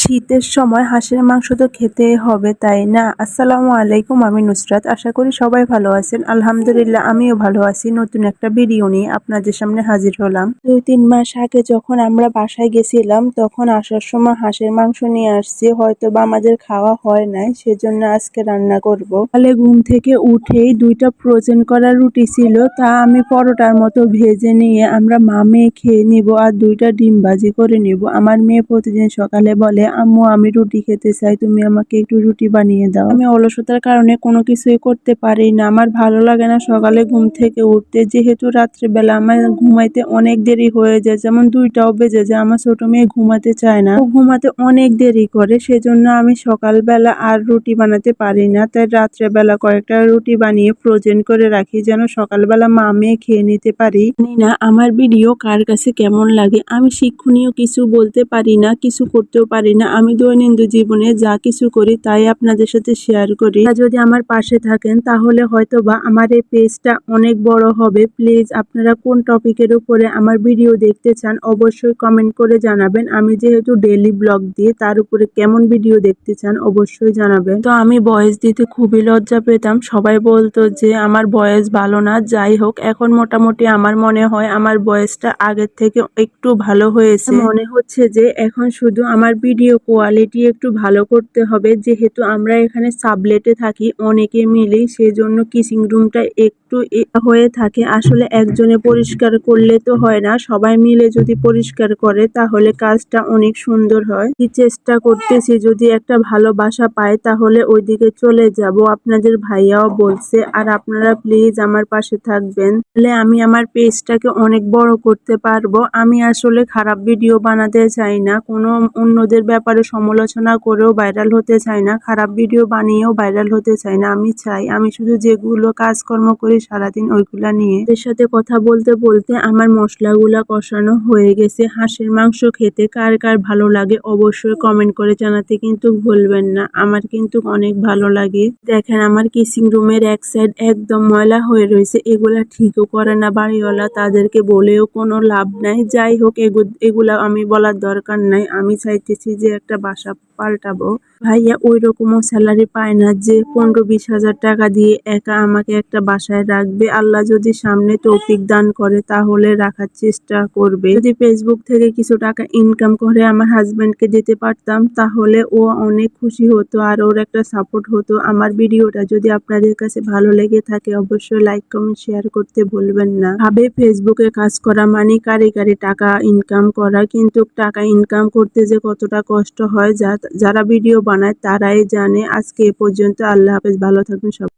শীতের সময় হাঁসের মাংস তো খেতেই হবে, তাই না? আসসালামু আলাইকুম, আমি নুসরাত। আশা করি সবাই ভালো আছেন। আলহামদুলিল্লাহ, আমিও ভালো আছি। নতুন একটা ভিডিও নিয়ে আপনাদের সামনে হাজির হলাম। 2-3 মাস আগে যখন আমরা বাসায় গেছিলাম, তখন আসার সময় হাঁসের মাংস নিয়ে আসছি। হয়তো বা আমাদের খাওয়া হয় নাই, সেজন্য আজকে রান্না করব। সকালে ঘুম থেকে উঠেই 2টা ফ্রোজেন করা রুটি ছিল, তা আমি পরোটার মতো ভেজে নিয়ে আমরা মেয়ে খেয়ে নিব আর 2টা ডিম ভাজি করে নিব। আমার মেয়ে প্রতিদিন সকালে বলে, আম্মু আমি রুটি খেতে চাই, তুমি আমাকে একটু রুটি বানিয়ে দাও। আমি অলসতার কারণে কোনো কিছুই করতে পারি না। আমার ভালো লাগে না সকালে ঘুম থেকে উঠতে, যেহেতু রাত্রেবেলা আমার ঘুমাইতে অনেক দেরি হয়ে যায়, যেমন 2টাও বেজে যায়। আমার ছোট মেয়ে ঘুমাতে চায় না, ও ঘুমাতে অনেক দেরি করে, সেজন্য আমি সকালবেলা আর রুটি বানাতে পারি না। তাই রাত্রেবেলা কয়েকটা রুটি বানিয়ে ফ্রোজেন করে রাখি, যেন সকালবেলা মেয়ে খেয়ে নিতে পারি। জানি না আমার ভিডিও কার কাছে কেমন লাগে। আমি শিক্ষণীয় কিছু বলতে পারি না, কিছু করতেও পারি না। আমি দৈনন্দিন জীবনে যা কিছু করি তাই আপনাদের সাথে শেয়ার করি। যদি আমার পাশে থাকেন তাহলে হয়তো বা আমার এই পেজটা অনেক বড় হবে। প্লিজ আপনারা কোন টপিকের উপরে আমার ভিডিও দেখতে চান অবশ্যই কমেন্ট করে জানাবেন। আমি যেহেতু ডেইলি ব্লগ দিই, তার উপরে কেমন ভিডিও দেখতে চান অবশ্যই জানাবেন। তো আমি ভয়েস দিতে খুবই লজ্জা পেতাম, সবাই বলতো যে আমার ভয়েস ভালো না। যাই হোক, এখন মোটামুটি আমার মনে হয় আমার ভয়েসটা আগের থেকে একটু ভালো হয়েছে। মনে হচ্ছে যে এখন শুধু আমার ভিডিও কোয়ালিটি একটু ভালো করতে হবে, যেহেতু আমরা এখানে সাবলেটে থাকি অনেকে মিলে, সেজন্য কিচিং রুমটা একটু হয়ে থাকে। আসলে একজনে পরিষ্কার করলে তো হয় না, সবাই মিলে যদি পরিষ্কার করে তাহলে কাজটা অনেক সুন্দর হয়। কি চেষ্টা করতেছি, যদি একটা ভালো বাসা পাই তাহলে ওইদিকে চলে যাব, আপনাদের ভাইয়াও বলছে। আর আপনারা প্লিজ আমার পাশে থাকবেন, তাহলে আমি আমার পেজটাকে অনেক বড় করতে পারবো। আমি আসলে খারাপ ভিডিও বানাতে চাই না, কোনো অন্যদের ব্যাপারে সমালোচনা করেও ভাইরাল হতে চাই না, খারাপ ভিডিও বানিয়েও ভাইরাল হতে চাই না। আমি চাই আমি শুধু যেগুলো কাজকর্ম করি সারাদিন ওইগুলা নিয়ে। এর সাথে কথা বলতে বলতে আমার মশলাগুলা কষানো হয়ে গেছে। হাঁসের মাংস খেতে কার কার ভালো লাগে অবশ্যই কমেন্ট করে জানাতে কিন্তু ভুলবেন না। আমার কিন্তু অনেক ভালো লাগে। দেখেন আমার কিচিং রুমের এক সাইড একদম ময়লা হয়ে রয়েছে, এগুলা ঠিকও করে না বাড়িওয়ালা, তাদেরকে বলেও কোনো লাভ নাই। যাই হোক, এগুলা আমি বলার দরকার নাই। আমি চাইতেছি যে একটা বাসা পাল্টাবো। ভাইয়া ওই রকমও স্যালারি পায় না যে 15-20 হাজার টাকা দিয়ে একা আমাকে একটা বাসায় রাখবে। আল্লাহ যদি সামনে তৌফিক দান করে তাহলে রাখার চেষ্টা করবে। যদি ফেসবুক থেকে কিছু টাকা ইনকাম করে আমার হাজবেন্ডকে দিতে পারতাম তাহলে ও অনেক খুশি হতো আর ওর একটা সাপোর্ট হতো। আমার ভিডিওটা যদি আপনাদের কাছে ভালো লেগে থাকে অবশ্যই লাইক কমেন্ট শেয়ার করতে ভুলবেন না। ভাবে ফেসবুকে কাজ করা মানে কারি টাকা ইনকাম করা, কিন্তু টাকা ইনকাম করতে যে কতটা কষ্ট হয় যারা ভিডিও বানায় তারাই জানে। আজকে এ পর্যন্ত, আল্লাহ হাফেজ, ভালো থাকুন সবাই।